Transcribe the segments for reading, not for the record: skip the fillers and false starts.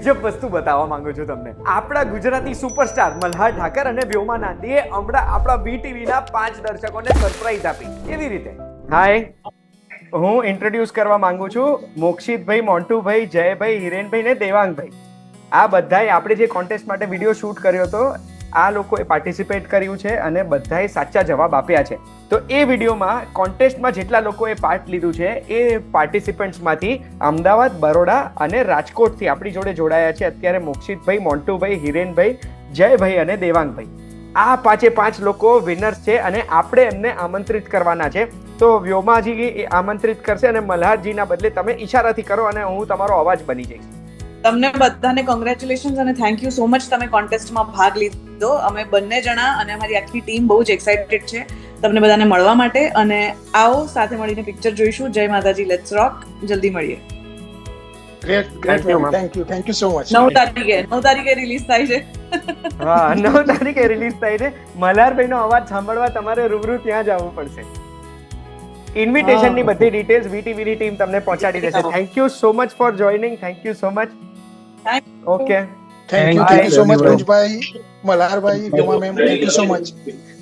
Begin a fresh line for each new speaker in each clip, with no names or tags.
ગજબ વસ્તુ બતાવવા માંગુ છું તમને. આપણા ગુજરાતી સુપરસ્ટાર મલ્હાર ઠાકર અને વ્યોમા નાંદીએ હમણાં આપણા VTVના 5 દર્શકોને સરપ્રાઈઝ આપી. કેવી રીતે? હાય, હું ઇન્ટ્રોડ્યુસ કરવા માંગુ છું મોક્ષિતભાઈ, મોન્ટુભાઈ, જયભાઈ, હિરેનભાઈ ને દેવાંગભાઈ. આ બધાએ આપણે જે કોન્ટેસ્ટ માટે વિડીયો શૂટ કર્યો હતો, આ લોકોએ પાર્ટિસિપેટ કર્યું છે અને બધાએ સાચા જવાબ આપ્યા છે. તો એ વિડીયોમાં કોન્ટેસ્ટમાં જેટલા લોકોએ પાર્ટ લીધું છે એ પાર્ટિસિપન્ટ્સમાંથી અમદાવાદ, બરોડા અને રાજકોટથી આપણી જોડે જોડાયા છે અત્યારે મોક્ષિતભાઈ, મોન્ટુભાઈ, હિરેનભાઈ, જયભાઈ અને દેવાંગભાઈ. આ 5 લોકો વિનર્સ છે અને આપણે એમને આમંત્રિત કરવાના છે. તો વ્યોમાજી આમંત્રિત કરશે અને મલ્હારજીના બદલે તમે ઈશારાથી કરો અને હું તમારો અવાજ બની જઈશ.
તમને બધાને કોંગ્રેચ્યુલેશન્સ અને થેન્ક યુ સો મચ, તમે કોન્ટેસ્ટમાં ભાગ લીધો. અમે બંને જણા અને અમારી આખી ટીમ બહુ જ એક્સાઇટેડ છે તમને બધાને મળવા માટે. અને આવો સાથે મળીને પિક્ચર જોઈશું. જય માતાજી, લેટ્સ રોક. જલ્દી મળીએ.
Thank you so much.
9 તારીખે રિલીઝ થાય છે.
હા, 9 તારીખે રિલીઝ થાય છે. મલ્હારભાઈનો અવાજ સાંભળવા તમારે રૂબરૂ ત્યાં જ આવવું પડશે. ઇન્વિટેશનની બધી ડિટેલ્સ VTVની ટીમ તમને પહોંચાડી દેશે. Thank you so much for joining. Thank you so much. Okay,
thank you so much પંચભાઈ, મલ્હારભાઈ, Vyoma ma'am, thank you so much.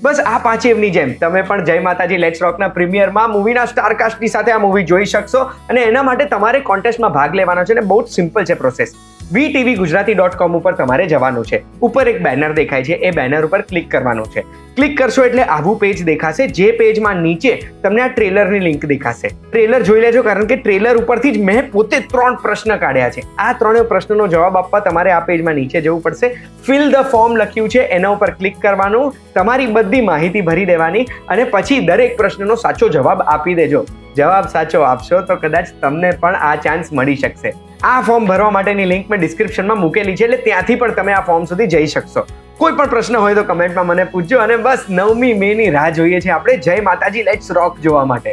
બસ આ 5 એમની જેમ તમે પણ જય માતાજી લેટ્સ રોકના પ્રીમિયરમાં મૂવીના સ્ટારકાસ્ટની સાથે આ મૂવી જોઈ શકશો. અને એના માટે તમારે કોન્ટેસ્ટમાં ભાગ લેવાનો છે અને બહુ જ સિમ્પલ છે પ્રોસેસ. VTVgujarati.com ઉપર તમારે જવાનું છે. ઉપર એક બેનર દેખાય છે, એ બેનર ઉપર ક્લિક કરવાનું છે. ક્લિક કરશો એટલે આવું પેજ દેખાશે. જે પેજમાં નીચે તમને આ ટ્રેલરની લિંક દેખાશે. ટ્રેલર જોઈ લેજો, કારણ કે ટ્રેલર ઉપરથી જ મેં પોતે 3 પ્રશ્ન કાઢ્યા છે. આ 3 પ્રશ્નનો જવાબ આપવા તમારે આ પેજમાં નીચે જવું પડશે. ફિલ ધ ફોર્મ લખ્યું છે, એના ઉપર ક્લિક કરવાનું, તમારી બધી માહિતી ભરી દેવાની અને પછી દરેક પ્રશ્નનો સાચો જવાબ આપી દેજો. જવાબ સાચો આપશો તો કદાચ તમને પણ આ ચાન્સ મળી શકશે. આ ફોર્મ ભરવા માટેની લિંક મેં ડિસ્ક્રિપ્શનમાં મૂકેલી છે, એટલે ત્યાંથી પણ તમે આ ફોર્મ સુધી જઈ શકશો. કોઈ પણ પ્રશ્ન હોય તો કમેન્ટમાં મને પૂછજો. અને બસ 9મી મેની રાહ જોઈએ છે આપણે જય માતાજી લેટ્સ રોક જોવા માટે.